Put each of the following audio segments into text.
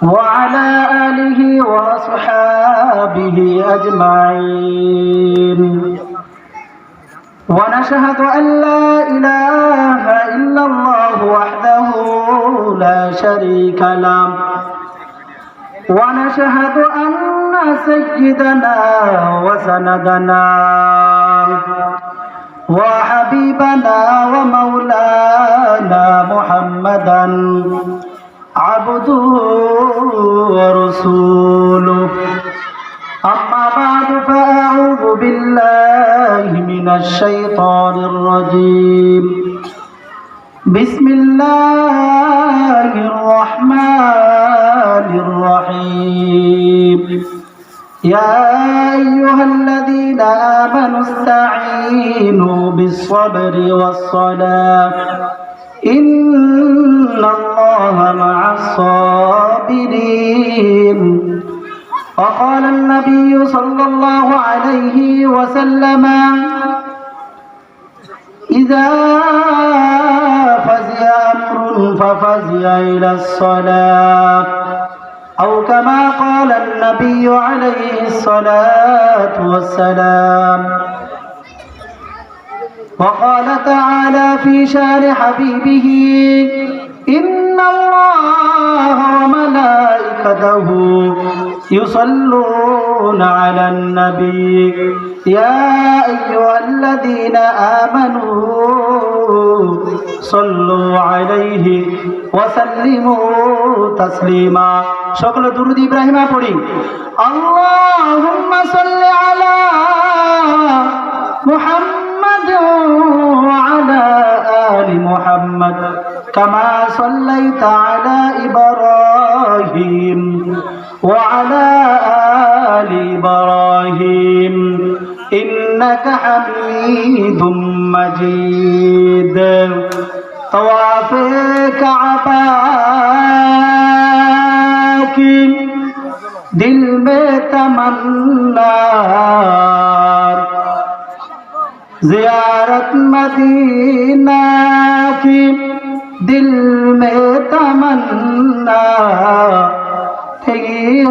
وعلى آله وأصحابه أجمعين ونشهد أن لا إله إلا الله وحده لا شريك له ونشهد أن سيدنا وسندنا وحبيبنا ومولانا محمدا عبده ورسوله أما بعد فأعوذ بالله من الشيطان الرجيم بسم الله الرحمن الرحيم يا أيها الذين آمنوا استعينوا بالصبر والصلاة إن الله مع الصابرين وقال النبي صلى الله عليه وسلم إذا فزع أمر ففزع إلى الصلاة أو كما قال النبي عليه الصلاة والسلام وقال تعالى في شان حبيبه إن الله وملائكته يصلون على النبي يا أيها الذين آمنوا صلوا عليه وسلموا تسليما شكل درود إبراهيم পড়ি اللهم صل على محمد وعلى آل محمد كما صليت على إبراهيم وعلى آل إبراهيم إنك حميد مجيد طواف كعبہ کی دل میں تمنا زیارت مدینہ کی दिल में तमन्ना थी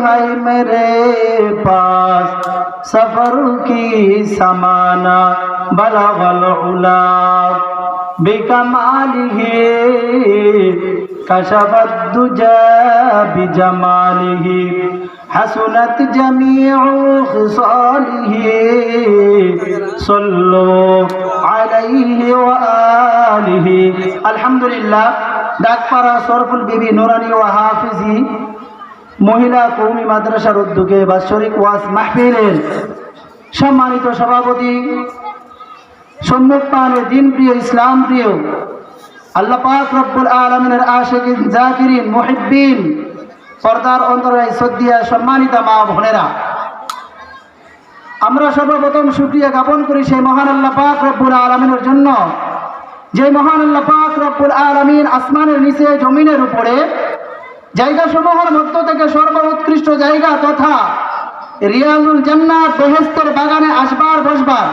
है मेरे पास सफर की समाना बलगल उला बिकमालिही कशफत दुजा बिजमालिही हसनत जमीउ खिसालिही सल्लु अलैहि व आलिहि আলহামদুলিল্লাহ ডাকপাড়া সরফুল বিবি নুরানি ও হাফিজি মহিলা কওমি মাদ্রাসার উদ্যোগে বাৎসরিক ওয়াজ মাহফিলের সম্মানিত সভাপতি সম্মুখপানে দিন প্রিয় ইসলাম প্রিয় আল্লাহ পাক রব্বুল আলামিনের আশিকিন জাকিরিন মুহিব্বিন পর্দার অন্তরায় শ্রদ্ধেয় সম্মানিত মা বোনেরা আমরা সর্বপ্রথম শুকরিয়া জ্ঞাপন করি সেই মহান আল্লাহ পাক রব্বুল আলামিনের জন্য যে মহান আল্লাহ পাক রব্বুল আলামিন আসমানের নিচে জমিনের উপরে জায়গাসমূহের মধ্য থেকে সর্বোৎকৃষ্ট জায়গা তথা রিয়াজুল জান্নাত বেহেশতের বাগানে আসবার বসবার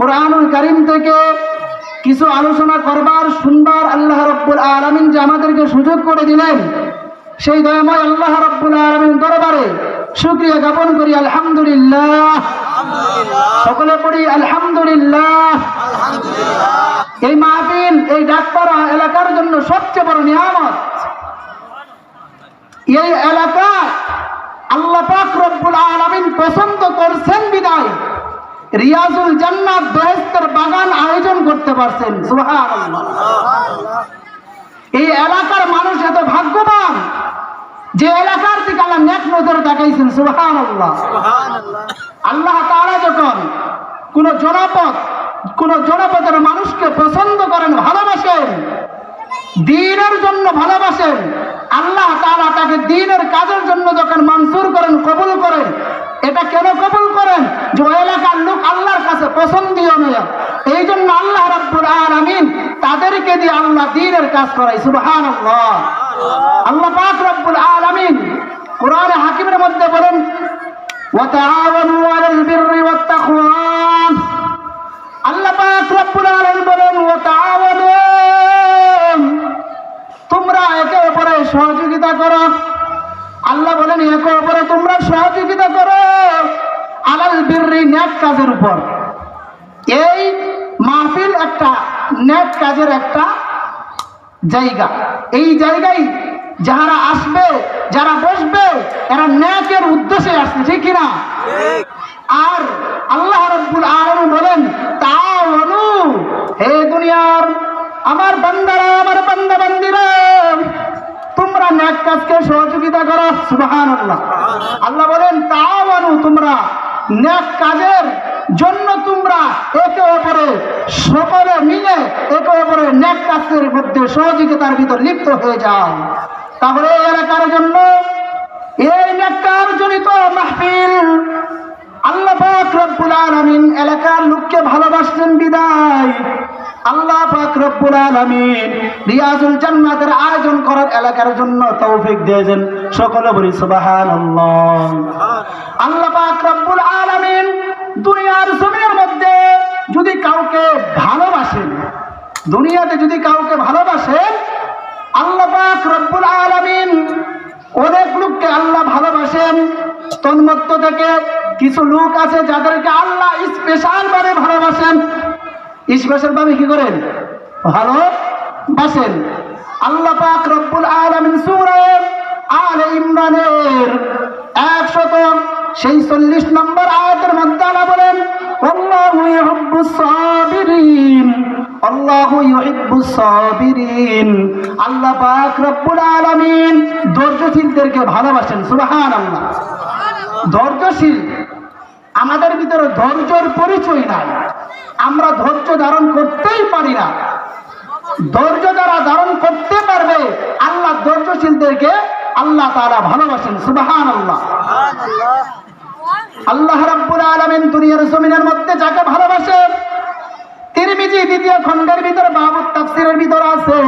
কোরআনুল কারীম থেকে কিছু আলোচনা করবার শুনবার আল্লাহ রব্বুল আলামিন যে আমাদেরকে সুযোগ করে দিলেন সেই দয়াময় আল্লাহ রব্বুল আলামিন দরবারে শুকরিয়া জ্ঞাপন করি আলহামদুলিল্লাহ সকলে পড়ি আলহামদুলিল্লাহ এই মাহফিল এই ডাকপাড়া এলাকার জন্য সবচেয়ে বড় নিয়ামত এই এলাকা আল্লাহ পাক রব্বুল আলামিন পছন্দ করছেন বিদায় রিয়াজুল জান্নাত বেহেশতের বাগান আয়োজন করতে পারছেন সুবহানাল্লাহ এই এলাকার মানুষ এত ভাগ্যবান যে এলাকার দিকে আল্লাহ নেক নজরে তাকাইছেন সুবহানাল্লাহ আল্লাহ তাআলা যখন কোন জনপদের মানুষকে পছন্দ করেন ভালোবাসেন দ্বীনের জন্য ভালোবাসেন আল্লাহ তাআলা তাকে দ্বীনের কাজের জন্য যখন মনসুর করেন কবুল করেন এটা কেন কবুল করেন যে ওই এলাকার লোক আল্লাহর কাছে পছন্দীয় নয় এই জন্য আল্লাহ রাব্বুল আলামিন তাদেরকে দিয়ে আল্লাহ দ্বীনের কাজ করায় সুবহানাল্লাহ আল্লাহ পাক রব্বুল আলামিন কোরআনে হাকিমের মধ্যে বলেন ওয়া তাআওয়ানু আলাল বিররি ওয়াত তাকওয়া আল্লাহ পাক রব্বুল আলামিন বলেন ওয়া তাআওয়ানু তোমরা একে অপরের সহযোগিতা সহযোগিতা করো। আল্লাহ বলেন একে অপরে তোমরা সহযোগিতা করো আলাল বিররি, নেক কাজের উপর। এই মাহফিল একটা নেক কাজের একটা জায়গা। এই জায়গায় যারা আসবে, যারা বসবে, এরা নেকের উদ্দেশ্যে আসছে, ঠিক কিনা? আর আল্লাহ রাব্বুল আলামিন বলেন তাআওয়ানু, হে দুনিয়ার আমার বান্দারা, আমার বান্দা বান্দিরা, তোমরা নেক কাজকে সহযোগিতা করো। সুবহানাল্লাহ। আল্লাহ বলেন তাআওয়ানু, তোমরা নেক কাজের জন্য তোমরা একে অপরে সকলে মিলে একে অপরের নেক কাজের মধ্যে সহযোগিতার ভিতর লিপ্ত হয়ে যাও। তাহলে এই এলাকার জন্য এই নেক কাজ জনিত মাহফিল আল্লাহ পাক রব্বুল আলামিন এলাকার লোককে ভালোবাসেন বিদায় আল্লাহ পাক রব্বুল আলামিন রিয়াজুল জান্নাতের আয়োজন করার এলাকার জন্য তৌফিক দিয়েছেন। সকলে বলি সুবহানাল্লাহ। আল্লাহ পাক রব্বুল আলামিন দুনিয়ার জমিনের মধ্যে যদি কাউকে ভালোবাসেন, দুনিয়াতে যদি কাউকে ভালোবাসেন, আল্লাহ পাক রব্বুল আলামিন অনেক লোককে আল্লাহ ভালোবাসেন। তন্মধ্য থেকে কিছু লোক আছে যাদেরকে আল্লাহ স্পেশাল ভাবে ভালোবাসেন। স্পেশাল ভাবে কি করেন? ভালোবাসেন। আল্লাহ পাক রব্বুল আলামিন সূরা আলে ইমরানের 146 নম্বর আয়াতের মধ্যে আল্লাহ বলেন আল্লাহু ইউহিব্বুস সাবিরিন, আল্লাহু ইউহিব্বুস সাবিরিন। আল্লাহ পাক রব্বুল আলামিন ধৈর্যশীলদেরকে ভালোবাসেন। সুবহানাল্লাহ। ধৈর্যশীল, আমাদের ভিতরে ধৈর্যের পরিচয় নাই, আমরা ধৈর্য ধারণ করতেই পারি না। ধৈর্য যারা ধারণ করতে পারবে আল্লাহ ধৈর্যশীলদেরকে আল্লাহ তাআলা ভালোবাসেন। সুবহানাল্লাহ। আল্লাহ রাব্বুল আলামিন দুনিয়ার জমিনের মধ্যে যাকে ভালোবাসেন, তিরমিজি 2য় খণ্ডের ভিতরে বাবুত তাফসীরের ভিতরে আছে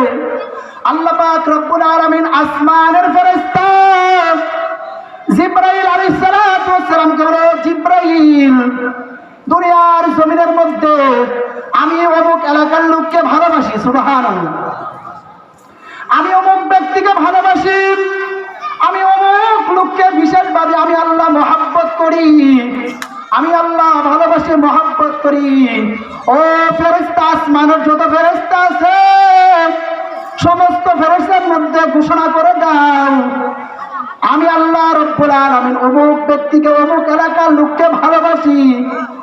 আল্লাহ পাক রব্বুল আলামিন আসমানের ফেরেশতা জিবরাইল আলাইহিস সালাতু ওয়াস সালাম কে বলে, জিবরাইল দুনিয়ার জমিনের মধ্যে আমি অমুক এলাকার লোককে ভালোবাসি। সুবহানাল্লাহ। আমি অমুক ব্যক্তিকে ভালোবাসি, আমি অমুক লোককে বিশেষভাবে আমি আল্লাহ মহব্বত করি, আমি আল্লাহ ভালোবাসি, মহব্বত করি। ও ফেরেশতা, আসমানের যত ফেরেশতা আছে সমস্ত ফেরেশতার মধ্যে ঘোষণা করে দাও আমি আল্লাহ রব্বুল আলামিন অমুক ব্যক্তিকে অমুক এলাকার লোককে ভালোবাসি।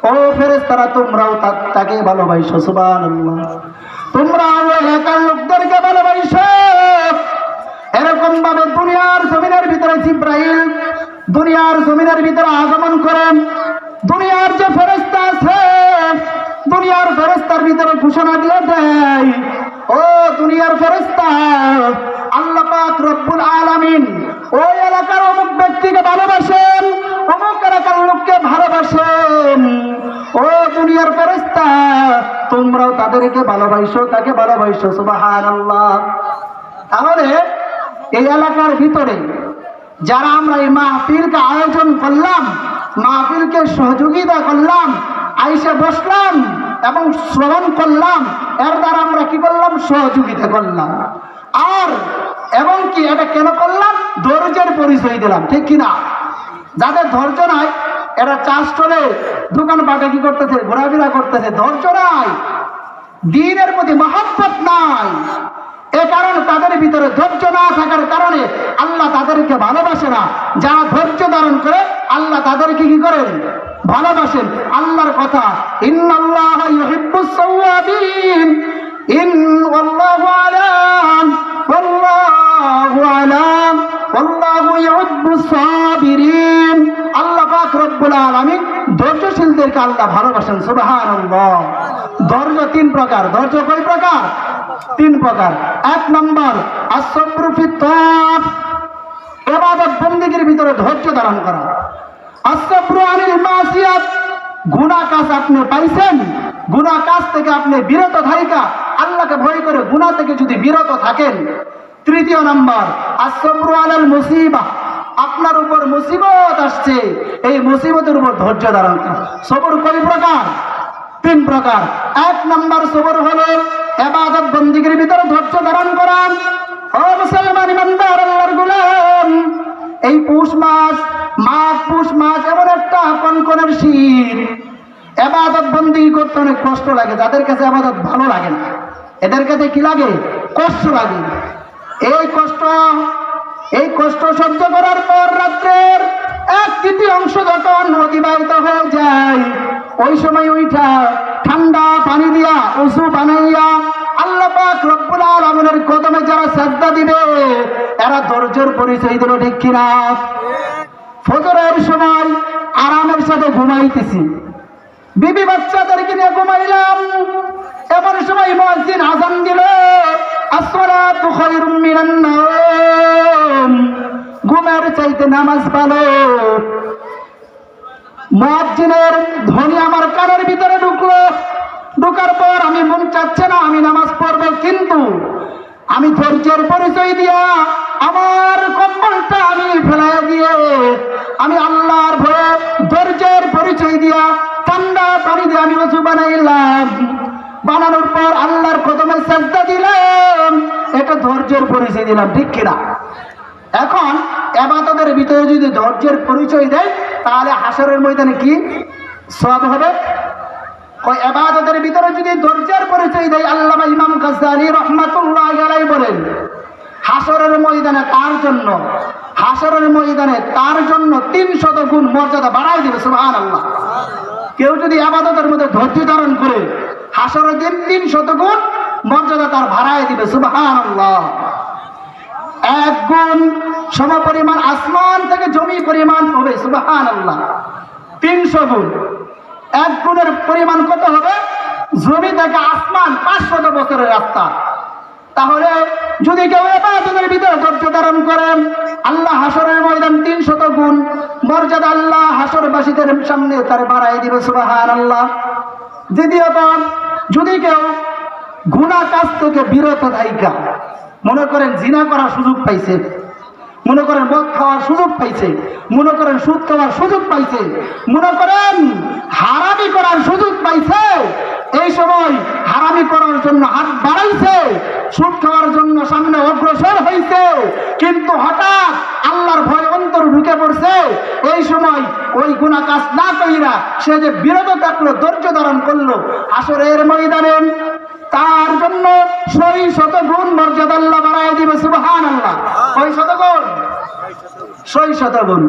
ও ফেরেশতারা তোমরাও তাকে ভালোবাসো। সুবহানাল্লাহ। তোমরাও এলাকার লোকদেরকে ভালোবাসো। এরকম ভাবে দুনিয়ার জমিনের ভিতরে জিবরাইল দুনিয়ার জমিনের ভিতরে আগমন করেন। দুনিয়ার যে ফেরেশতা আছে দুনিয়ার ফেরেশতার ভিতরে ঘোষণা দিয়ে দেয়, ও দুনিয়ার ফেরেশতা, আল্লাহ পাক রব্বুল আলামিন ওই এলাকার অমুক ব্যক্তিকে ভালোবাসেন, অমুক এলাকার লোককে ভালোবাসেন। ও দুনিয়ার ফেরেশতা, তোমরাও তাদেরকে ভালোবাসো, তাকে ভালোবাসো। সুবহানাল্লাহ। তাহলে এই এলাকার ভিতরে যারা আমরা এই মাহফিলকে আয়োজন করলাম, মাহফিলকে সহযোগিতা করলাম, আইসে বসলাম এবং শ্রবণ করলাম, এর দ্বারা আমরা কি করলাম? সহযোগিতা করলাম। আর এবং কি এটা কেন করলাম? ধৈর্যের পরিচয় দিলাম, ঠিক কিনা? যাদের ধৈর্য নাই এরা চাষ চলে দোকানপাটে কি করতেছে? ঘোরাফেরা করতেছে। ধৈর্য নাই, দ্বীনের প্রতি মহব্বত নাই। এ কারণে তাদের ভিতরে ধৈর্য না থাকার কারণে আল্লাহ তাদেরকে ভালোবাসে না। যারা ধৈর্য ধারণ করে আল্লাহ তাদেরকে কি করেন? ভালোবাসেন। আল্লাহর কথা ইন্নাল্লাহা ইউহিব্বুস সাওয়াবিন ইন্নাল্লাহু আলাম ওয়াল্লাহু আলাম ওয়াল্লাহু ইউহিব্বুস সাবিরিন। আল্লাহ পাক রব্বুল আলামিন ধৈর্যশীলদেরকে আল্লাহ ভালোবাসেন। সুবহানাল্লাহ। ধৈর্য 3 প্রকার। ধৈর্য কয় প্রকার? 3 প্রকার। 1 নম্বর as-sabru ফিত-তাআত, ইবাদত বندگির ভিতরে ধৈর্য ধারণ করা। as-sabru আনিল মাসিয়াত, গুনাহ কাজ আপনি পাইছেন, গুনাহ কাজ থেকে আপনি বিরত থাকা, আল্লাহকে ভয় করে গুনাহ থেকে যদি বিরত থাকেন। 3 নম্বর as-sabru আলাল মুসিবা, আপনার উপর মুসিবত আসছে, এই মুসিবতের উপর ধৈর্য ধারণ করা। সবর কয় প্রকার? 3 প্রকার। 1 নম্বর সবর হলো ইবাদত বندگির ভিতরে ধৈর্য ধারণ করা। ও মুসলমান ইমানদার আল্লাহর গোলাম, এই পৌষ মাস, পৌষ মাস এমন একটা কনকনের শীত, ইবাদত বন্দেগী করতে অনেক কষ্ট লাগে। যাদের কাছে ইবাদত ভালো লাগে না, এদের কাছে কি লাগে? কষ্ট লাগে। এই কষ্ট সহ্য করার পর রাত্রের 1/3 যখন অতিবাহিত হয়ে যায়, ওই সময় উঠা ঠান্ডা পানি দিয়া ওযু বানাইয়া আল্লাহ পাক রব্বুল আলামিনের কদমে যারা সাজদা দিবে, এরা ধৈর্যের পরিচয় দিল, ঠিক কিনা? ফজরের সময় আরামের সাথে ঘুমাইতেছি, বিবি বাচ্চাদেরকে নিয়ে ঘুমাইলাম, এমন সময় মুয়াজ্জিন আযান দিল, আসসালাতু খায়রুম মিনান নাওম, ঘুমের চাইতে নামাজ ভালো। মুয়াজ্জিনের ধ্বনি আমার কানের ভিতরে ঢুকলো, ঢোকার পর আমি মন চাচ্ছে না আমি নামাজ পড়বো, কিন্তু আমি ধৈর্যের পরিচয় দিয়া আমার কম্বলটা আমি ফেলাই দিয়ে আমি আল্লাহর ভয়ে ধৈর্যের পরিচয় দিয়া ঠান্ডা পানি দিয়ে আমি ওযু বানাইলাম। বানানোর পর আল্লাহর কদমে সাজদা দিলাম, এটা ধৈর্যের পরিচয় দিলাম, ঠিক কিনা? এখন ইবাদতের ভিতরে যদি ধৈর্যের পরিচয় দেয়, তাহলে হাশরের ময়দানে কি সওয়াব হবে? ইবাদতের ভিতরে যদি ধৈর্যের পরিচয় দেয়, আল্লামা ইমাম গাজ্জালী রাহমাতুল্লাহি আলাইহি বলেন, হাশরের ময়দানে তার জন্য 300 গুণ মর্যাদা বাড়ায় দেবে। সুবহানাল্লাহ। কেউ যদি ইবাদতের মধ্যে ধৈর্য ধারণ করে, হাশরের দিন 300 গুণ মর্যাদা তার বাড়ায় দিবে। সুবহানাল্লাহ। 1 গুণ সমপরিমাণ আসমান থেকে জমি পরিমাণ হবে। সুবহানাল্লাহ। 300 গুণ, 1 গুণের পরিমাণ কত হবে? জমি থেকে আসমান 500 বছরের রাস্তা। তাহলে যদি কেউ ইবাদতের ভিতরে ধৈর্য ধারণ করেন, আল্লাহ হাশরের ময়দান 300 গুণ মর্যাদা আল্লাহ হাশরবাসীদের সামনে তার বাড়াই দিবে। সুবহানাল্লাহ। দ্বিতীয়ত, যদি কেউ গুনাহ কাজ থেকে বিরত থাইকা, মনে করেন জিনা করার সুযোগ পাইছে, মনে করেন মদ খাওয়ার সুযোগ পাইছে, মনে করেন সুদ খাওয়ার সুযোগ পাইছে, মনে করেন হারামি করার সুযোগ পাইছে, এই সময় হারামি করার জন্য হাত বাড়াইছে, সুদ খাওয়ার জন্য সামনে অগ্রসর হইছে, কিন্তু হঠাৎ আল্লাহর ভয় অন্তর ঢুকে পড়ছে, এই সময় ওই গুনাহ কাজ না কইরা সে যে বিরত থাকলো, ধৈর্য ধারণ করলো, হাশরের ময়দানে তার জন্য 600 গুণ মর্যাদা আল্লাহ বাড়ায় দিবে। সুবহানাল্লাহ। 600 গুণ।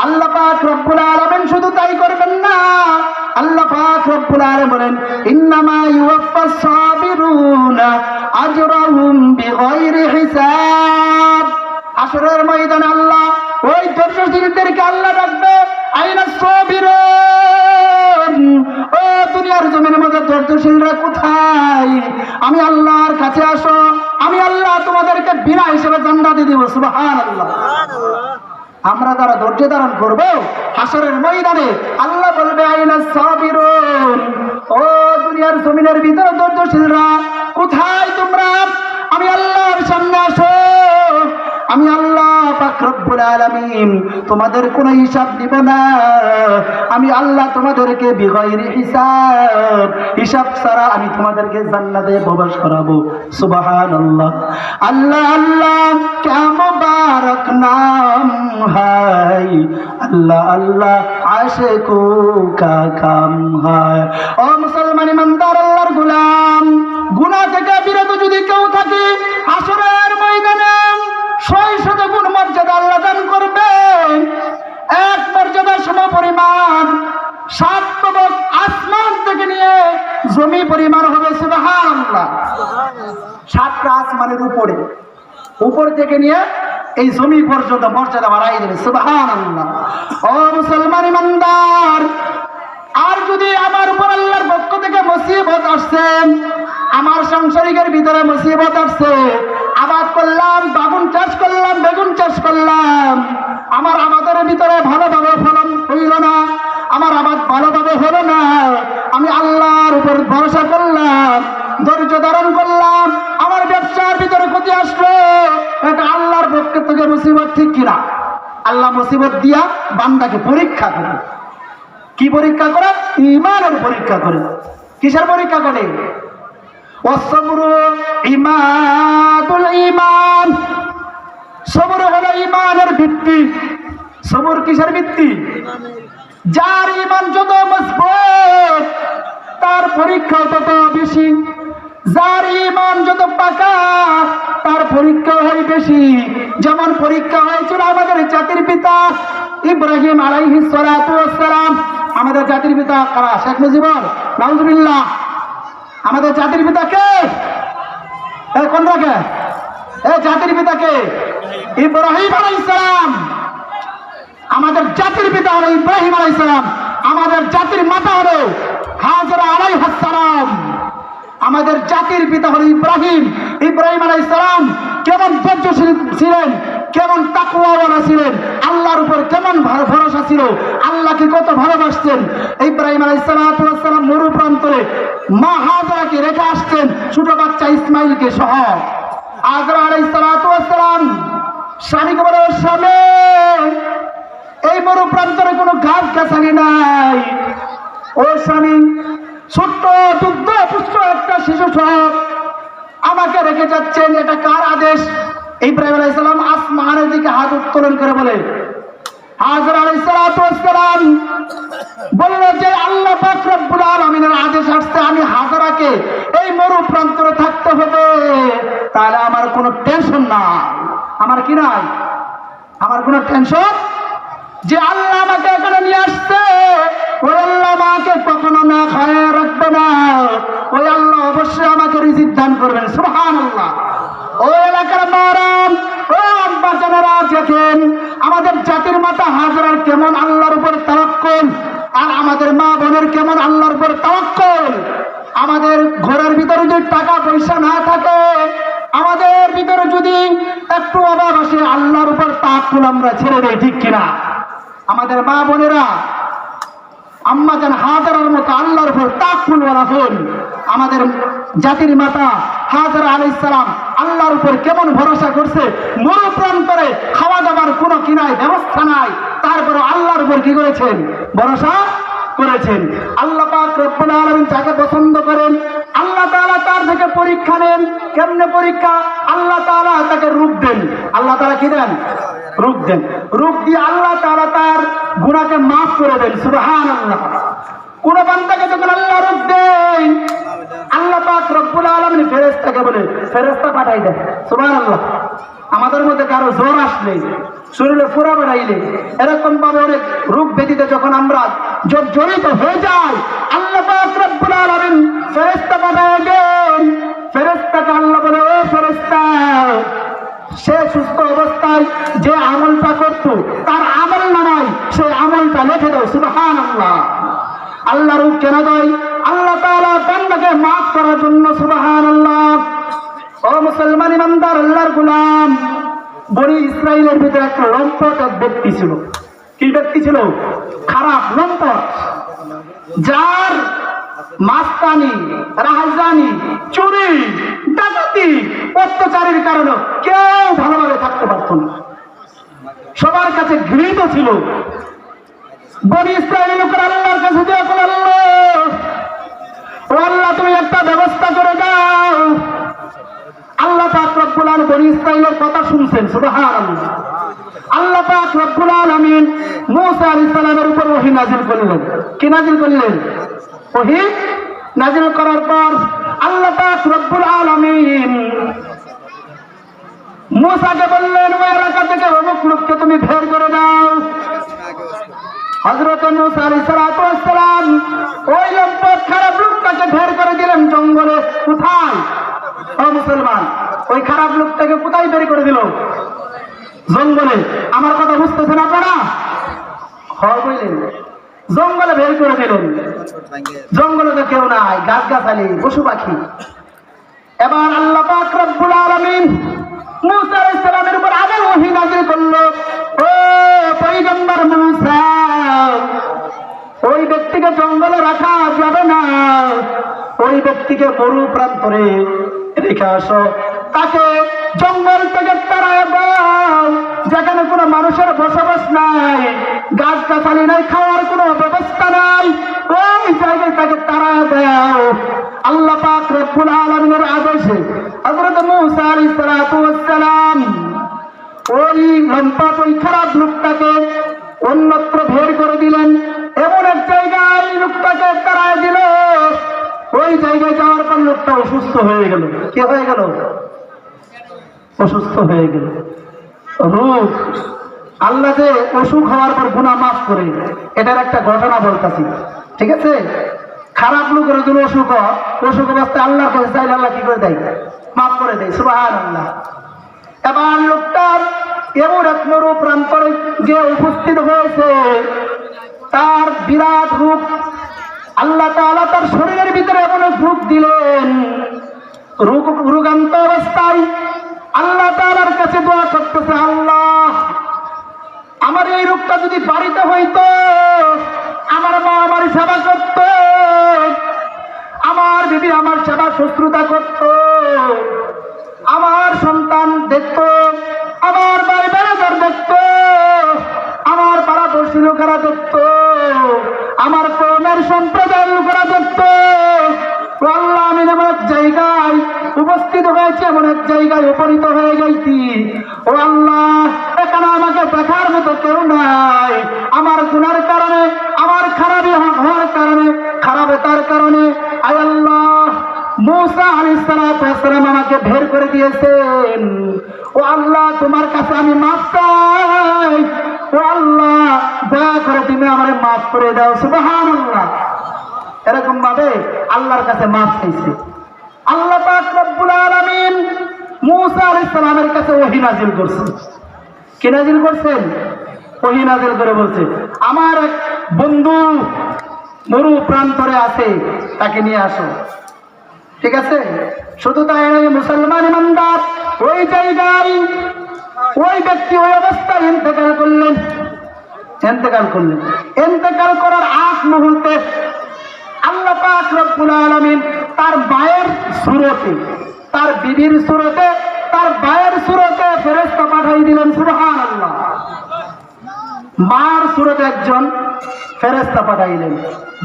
আল্লাহ পাক রব্বুল আলামিন শুধু তাই করবেন না, আল্লাহ পাক রব্বুল আলামিন বলেন, ইন্নামা ইউওয়াফাস সাবিরুনা আজরাহুম বিগাইরি হিসাব। হাশরের ময়দানে আল্লাহ ওই ধৈর্যশীলদেরকে আল্লাহ ডাকবে, আইনা সাবিরুন, ও দুনিয়ার জমিনের মধ্যে ধৈর্যশীলরা কোথায়? আমি আল্লাহর কাছে আসো, আমি আল্লাহ তোমাদেরকে বিনা হিসেবে জান্নাত দিব। সুবহানাল্লাহ। আমরা যারা ধৈর্য ধারণ করবো, হাশরের ময়দানে আল্লাহ বলবে, আইনা সাবিরুন, ও দুনিয়ার জমিনের ভিতরে ধৈর্যশীলরা কোথায় তোমরা? আমি আল্লাহর সামনে আসো, আমি আল্লাহ পাক রব্বুল আলামিন তোমাদের কোনো হিসাব দিব না, আমি আল্লাহ তোমাদেরকে বিগাইরি হিসাব ছাড়া আমি তোমাদেরকে জান্নাতে প্রবেশ করাবো। সুবহানাল্লাহ। আল্লাহ আল্লাহ क्या मुबारक नाम है, अल्लाह अल्लाह आशिकों का काम है। ও মুসলমান ইমানদার আল্লাহর গোলাম, গুনাহ থেকে বিরত যদি কেউ থাকে, হাশরের ময়দানে 600 গুণ মর্যাদা আল্লাহ দান করবে। 1 মর্যাদা সমপরিমাণ 7 তবক আসমান থেকে নিয়ে জমি পরিমাণ হবে। সুবহানাল্লাহ। 7টা আসমানের উপর থেকে নিয়ে এই জমি পর্যন্ত মর্যাদা বাড়াই দেবে। সুবহানাল্লাহ। ও মুসলমান ইমানদার, আর যদি আমার উপর আল্লাহর পক্ষ থেকে মুসিবত আসছে, আমার সংসারিকের ভিতরে মুসিবত আসছে, আবাদ করলাম, বাগুন চাষ করলাম, বেগুন চাষ করলাম, আমার আবাদের ভিতরে ভালোভাবে ফলন হইল না, আমার আবাদ ভালোভাবে হলো না, আমি আল্লাহর উপর ভরসা করলাম, ধৈর্য ধারণ করলাম, আমার ব্যবসার ভিতরে ক্ষতি আসলো, এটা আল্লাহর পক্ষ থেকে মুসিবত, ঠিক কিনা? আল্লাহ মুসিবত দিয়া বান্দাকে পরীক্ষা করে। কি পরীক্ষা করে? ঈমানের পরীক্ষা করে। কিসের পরীক্ষা করে? ওয়াসবরু ইমাদুল ঈমান, সবর হলো ঈমানের ভিত্তি। সবর কিসের ভিত্তি? যার ঈমান যত মজবুত তার পরীক্ষা তত বেশি, যার ঈমান যত পাকা তার পরীক্ষা হয় বেশি। যেমন পরীক্ষা হয়েছিল আমাদের জাতির পিতা ইব্রাহিম আলাইহিস সালাতু ওয়াস সালাম। আমাদের জাতির পিতা কারা? শেখ মুজিবুর, নাউজুবিল্লাহ। আমাদের জাতির পিতা কে? কোন রাখে? জাতির পিতা কে? ইব্রাহিম আলাইহিস সালাম। আমাদের জাতির পিতা হলো ইব্রাহিম আলাইহিস সালাম। আমাদের জাতির মাতা হলো হাজরা আলাইহাস সালাম। আমাদের জাতির পিতা হলো ইব্রাহিম। ইব্রাহিম আলাইহিস সালাম কেমন ধৈর্যশীল ছিলেন, কেমন তাকওয়াওয়ালা ছিলেন, আল্লাহর উপর কেমন ভরসা ছিল, আল্লাহকে কত ভালোবাসতেন। ইব্রাহিম আলাইহিস সালাম মরু প্রান্তরে মা হাজরাকে রেখে আসতেন ছোট বাচ্চা ইসমাইলকে সহ। হাজরা আলাইহিস সালাম স্বামীকে বলে, স্বামী এই মরু প্রান্তরে কোনো ঘাস গাছালি নাই, ও স্বামী ছোট্ট দুগ্ধ পুষ্ট একটা শিশু সহ আমাকে রেখে যাচ্ছেন, এটা কার আদেশ? ইব্রাহিম আলাইহিস সালাম আসমানের দিকে হাত উত্তোলন করে বলে, হাজরা আলাইহিস সালাম বলল যে আল্লাহ পাক রব্বুল আলামিনের আদেশ আসছে আমি হাজরাকে এই মরু প্রান্তরে থাকতে হবে, তাহলে আমার কোনো টেনশন না। আমার কি নাই? আমার কোনো টেনশন যে আল্লাহ আমাকে এখানে নিয়ে আসছে, ওই আল্লাহ আমাকে কখনো না খায় রাখবে না, ওই আল্লাহ অবশ্যই আমাকে রিজিক দান করবেন। সুবহানাল্লাহ। ওই এলাকার মারাম ও আব্বা জানেরা দেখেন আমাদের জাতির মাতা হাজরার কেমন আল্লাহর উপর তাওয়াক্কুল, আর আমাদের মা বোনের কেমন আল্লাহর উপর তাওয়াক্কুল। আমাদের ঘরের ভিতরে যদি টাকা পয়সা না থাকে, আমাদের ভিতরে যদি একটু অভাব আসে, আল্লাহর উপর তাওয়াক্কুল আমরা ছেড়ে দেই, ঠিক কিনা? আমাদের মা বোনেরা আম্মা জান হাজরার মতো আল্লাহর উপর তাওয়াক্কুলওয়ালা হন। আমাদের জাতির মাতা হাজরা আলাইহিস সালাম আল্লাহর উপর কেমন ভরসা করছে, মরু প্রান্তরে খাওয়া দাবার কোনো কিনায় ব্যবস্থা নাই, তারপরে আল্লাহর উপর কি করেছেন? ভরসা করেছেন। আল্লাহ পাক রব্বুল আলামিন যাকে পছন্দ করেন আল্লাহ তাআলা তার থেকে পরীক্ষা নেন। কেমনে পরীক্ষা? আল্লাহ তাআলা তাকে রূপ দেন। আল্লাহ তাআলা কি দেন? রূপ দেন। রূপ দিয়ে আল্লাহ তাআলা তার গুনাহকে মাফ করে দেন। সুবহানাল্লাহ। কোন বান্দাকে যখন আল্লাহ রূপ দেন, আল্লাহ পাক রব্বুল আলামিন ফেরেশতাকে বলে ফেরেশতা পাঠাই দেন। সুবহানাল্লাহ। আমাদের মধ্যে কারো জ্বর আসলে, শরীরে ফোড়া বেড়াইলে, এরকম ভাবে অনেক রোগ ব্যাধিতে যখন আমরা জড়িত হয়ে যাই, আল্লাহ পাক রব্বুল আলামিন ফেরেশতা পাঠায় দেন। ফেরেশতাকে আল্লাহ বলে, ও ফেরেশতা, সে সুস্থ অবস্থায় যে আমলটা করত তার আমল নামায় সেই আমলটা লিখে দাও। সুবহানাল্লাহ। আল্লাহ রূপ কেন দেয়? আল্লাহ তাআলা বান্দাকে মাফ করার জন্য। সুবহানাল্লাহ। ও মুসলমান ইমানদার আল্লাহর গোলাম, বনি ইসরাইলের ভিতরে একটা লম্পট এক ব্যক্তি ছিল। কি ব্যক্তি ছিল? খারাপ, লম্পট, যার মাস্তানি, রাহাজানি, চুরি, ডাকাতি, অত্যাচারের কারণে কেউ ভালোভাবে থাকতে পারত না, সবার কাছে ঘৃণিত ছিল। বনি ইসরাইলের লোকের আল্লাহর কাছে দোয়া করে, আল্লাহ, ও আল্লাহ তুমি একটা ব্যবস্থা করে দাও। আল্লাহ পাক রব্বুল আলামিন বনি ইসরাইলের কথা শুনছেন। সুবহানাল্লাহ। আল্লাহ পাক রব্বুল আলামিন মুসা আলাইহিস সালামের উপর ওহী নাযিল করলেন। কি নাযিল করলেন? ওহী নাযিল করার পর আল্লাহ পাক রব্বুল আলামিন মুসাকে বললেন, ওই এলাকা থেকে অমুক লোককে তুমি বের করে দাও। হযরত মুসা আলাইহিস সালাম ওই লম্পট খারাপ লোকটাকে বের করে দিলেন জঙ্গলে। কোথায়? ও মুসলমান, ওই খারাপ লোকটাকে কোথায় বের করে দিল? জঙ্গলে। আমার কথা বুঝতেছেন আপনারা? বললেন জঙ্গলে বের করে দিলেন। জঙ্গলে তো কেউ নাই, গাছ গাছালি, পশু পাখি। এবার আল্লাহ পাক রব্বুল আলামিন মুসা আলাইহিস সালামের উপর আবার ওহী নাযিল করলো, ও পয়গম্বর মুসা, ওই ব্যক্তিকে জঙ্গলে রাখা যাবে না, ওই ব্যক্তিকে মরু প্রান্তরে রেখে আসো, তাকে জঙ্গল থেকে তাড়ায় দাও, যেখানে কোনো মানুষের বসবাস নাই, গাছ গাছালি নাই, খাওয়ার কোনো ব্যবস্থা নাই, ওই জায়গায় তাকে তাড়ায় দাও। আল্লাহ পাক রব্বুল আলামিনের আদেশে হযরত মুসা আলাইহিস সালাম ওই লম্পট, ওই খারাপ লোকটাকে অন্যত্র বের করে দিলেন। এমন এক জায়গায় লোকটাকে তাড়ায় দিল, ওই জায়গায় যাওয়ার পর লোকটা অসুস্থ হয়ে গেল। কি হয়ে গেল? অসুস্থ হয়ে গেল। রোগ, আল্লাহ যে অসুখ হওয়ার পর গুনাহ মাফ করে, এটার একটা ঘটনা বলতেছি, ঠিক আছে? খারাপ লোকের যদি অসুখ অবস্থায় আল্লাহর কাছে চাইলে আল্লাহ কি করে দেয়? মাফ করে দেয়। সুবহানাল্লাহ। এবার লোকটার এমন এক মরু প্রান্তরে গিয়ে উপস্থিত হয়েছে, তার বিরাট রূপ। আল্লাহ তাআলা তার শরীরের ভিতরে এমন এক রূপ দিলেন, রোগান্ত অবস্থায় আল্লাহ তাআলার কাছে দোয়া করতেছে, আল্লাহ আমার এই রূপটা যদি বাড়িতে হইতো, আমার মা আমার সেবা করত, আমার বিবি আমার সেবা শুশ্রূষা করত, আমার সন্তান দেখত, আমার বাড়ি বেড়াদার দেখত, আমার পাড়াপড়শি লোকেরা দেখত, আমার কওমের সম্প্রদায়ের লোকেরা দেখত। আল্লাহ আমি এমন এক জায়গায় উপস্থিত হয়েছে, এমন এক জায়গায় উপনীত হয়ে গেছি, ও আল্লাহ এখানে আমাকে দেখার মতো কেউ নাই। আমার গুনার কারণে, আমার খারাপি হওয়ার কারণে, খারাপতার কারণে আয় আল্লাহ মূসা আলাইহিস সালাম আমাকে বের করে দিয়েছেন। ও আল্লাহ তোমার কাছে আমি মাফ চাই, ও আল্লাহ দয়া করে তুমি আমারে মাফ করে দাও। সুবহানাল্লাহ। এরকম ভাবে আল্লাহর কাছে মাফ চাইছে। আল্লাহ পাক রব্বুল আলামিন মূসা আলাইহিস সালামের কাছে ওহী নাযিল করছেন। কি নাযিল করছেন? ওহী নাযিল করে বলছে, আমার এক বন্ধু মরু প্রান্তরে আছে, তাকে নিয়ে আসো। ঠিক আছে? শুধু তাই নয়, মুসলমান ইমানদার ওই জায়গায় ওই ব্যক্তি ওই অবস্থায় ইন্তেকাল করলেন। ইন্তেকাল করার আগ মুহূর্তে আল্লাহ পাক রব্বুল আলামিন তার মায়ের সুরতে, তার বিবির সুরতে, তার মায়ের সুরতে ফেরেশতা পাঠিয়ে দিলেন। সুবহানাল্লাহ। মার সুরতে একজন ফেরেশতা পাঠাইলেন,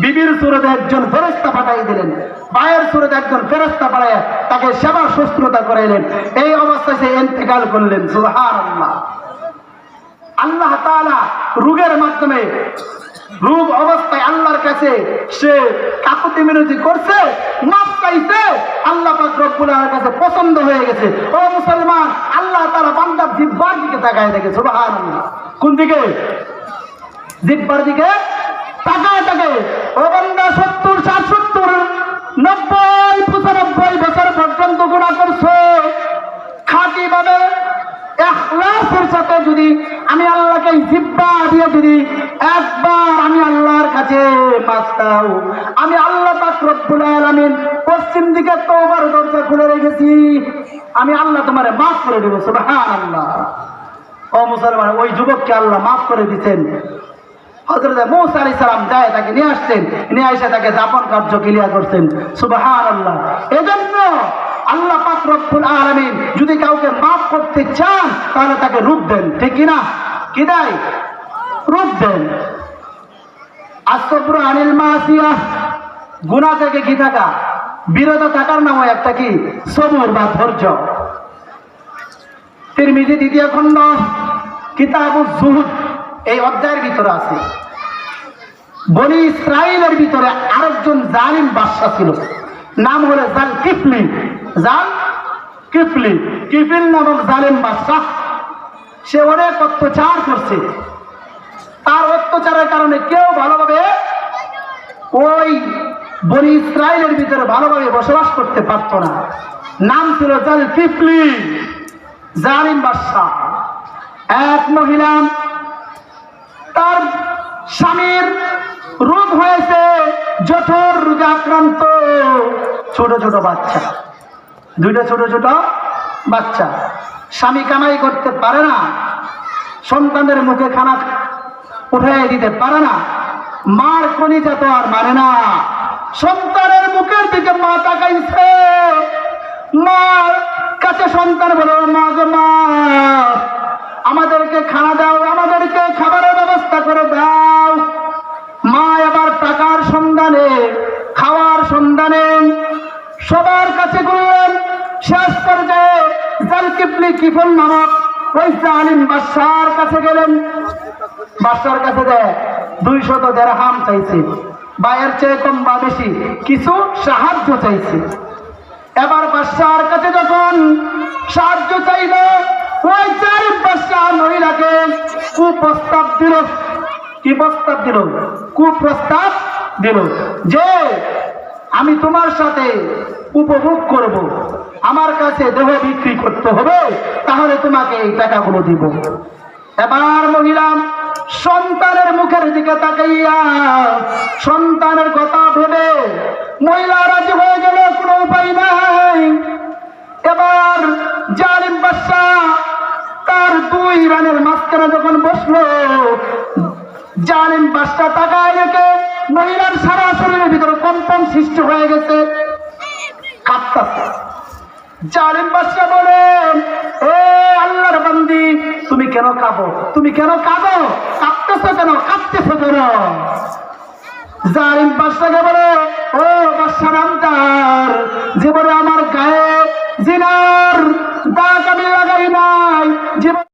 বিবির সুরতে একজন ফেরেশতা পাঠাই দিলেন, মায়ের সুরতে একজন ফেরেশতা পাঠাইয়া তাকে সেবা শুশ্রূষা করাইলেন। এই অবস্থায় সে ইন্তেকাল করলেন। সুবহানাল্লাহ। আল্লাহ তাআলা রোগের মাধ্যমে, রোগ অবস্থায় আল্লাহর কাছে সে কাকুতি মিনতি করছে, মাফ চাইছে, আল্লাহ পাক রব্বুল আলামিনের কাছে পছন্দ হয়ে গেছে। ও মুসলমান, আল্লাহ তাআলা বান্দার জিহ্বার দিকে তাকায় দেখে। সুবহানাল্লাহ। কোন দিকে? জিহ্বার দিকে তাকায় থাকে। ও বান্দা 70, 60, 70, 90, 95 বছর পর্যন্ত গুনাহ করছো, খাঁটি ভাবে ইখলাসের সাথে যদি আমি আল্লাহকে জিহ্বা দিয়ে যদি একবার আমি আল্লাহর কাছে মাফ চাও, আমি আল্লাহ পাক রব্বুল আলামিন পশ্চিম দিকে তওবার দরজা খুলে রেখেছি, আমি আল্লাহ তোমারে মাফ করে দেব। সুবহানাল্লাহ। ও মুসলমান, ওই যুবককে আল্লাহ মাফ করে দিয়েছেন। হযরত মূসা আলাইহিস সালাম যায় তাকে নিয়ে আসছেন, নিয়ে এসে তাকে দাফন কার্য ক্লিয়ার করছেন। সুবহানাল্লাহ। এজন্য আল্লাহ পাক রব্বুল আলামিন যদি কাউকে মাফ করতে চান তাহলে তাকে রূপ দেন। ঠিক কিনা? কি দেয়? রূপ দেন। আসবরু আনিল মাসিয়া, গুনাহ থেকে কি থাকা, বিরত থাকার নাম একটা কি? সবর বা ধৈর্য। তিরমিজি 2য় খণ্ড কিতাবুজ যুহুদ এই অধ্যায়ের ভিতরে আছে, বনি ইসরাইলের ভিতরে আরেকজন জালিম বাদশা ছিল, নাম হলো জালকিফলি। কিফিল নামক জালিম বাদশা, সে অনেক অত্যাচার করছে। তার অত্যাচারের কারণে কেউ ভালোভাবে ওই বনি ইসরাইলের ভিতরে ভালোভাবে বসবাস করতে পারত না। নাম ছিল জালকিফলি, জালিম বাদশা। এক মহিলা, তার স্বামীর রোগ হয়েছে, জঠর রোগে আক্রান্ত, ছোট ছোট বাচ্চা, 2টা ছোট ছোট বাচ্চা। স্বামী কামাই করতে পারে না, সন্তানের মুখে খানা উঠাই দিতে পারে না, মার কলিজা তো আর মানে না। সন্তানের মুখের দিকে মা তাকাইছে, মার কাছে সন্তান বলে, মা গো মা, আমাদেরকে খানা দাও, আমাদেরকে খাবারের ব্যবস্থা করে দাও। মা এবার টাকার সন্ধানে, খাওয়ার সন্ধানে সবার কাছে ঘুরলেন। শেষ পর্যায়ে জালকিফলি কিফল নামক ওই জালিম বাদশার কাছে গেলেন। বাদশার কাছে দেয় 200 দিরহাম চাইছে, বা এর চেয়ে কম বা বেশি কিছু সাহায্য চাইছে। এবার বাদশার কাছে যখন সাহায্য চাইল, ওই জালিম বাদশা মহিলাকে কুপ্রস্তাব দিল। কি প্রস্তাব দিল? কুপ্রস্তাব দিল যে আমি তোমার সাথে উপভোগ করব, আমার কাছে দেহ বিক্রি করতে হবে, তাহলে তোমাকে এই টাকাগুলো দিব। এবার মহিলা সন্তানের মুখের দিকে তাকাইয়া সন্তানের কথা ভেবে মহিলা রাজি হয়ে গেল, কোনো উপায় নাই। এবার জালিম বাদশা তার 2 রানের মাঝখানে যখন বসলো, জালিম বাদশা তাকায় রেখে মহিলার সারা শরীরের ভিতরে কম্পন সৃষ্টি হয়ে গেছে, কাঁপতাছে। জালিম বাদশা বলে, এ আল্লাহর বান্দি, তুমি কেন কাঁদো? তুমি কেন কাঁদো? কাঁদতেছো কেন? কাঁদতেছো কেন? জালিম বাদশাকে বলে, ও বাদশা নামদার, জীবনে আমার গায়ে জিনার দাগ আমি লাগাই নাই, জীবন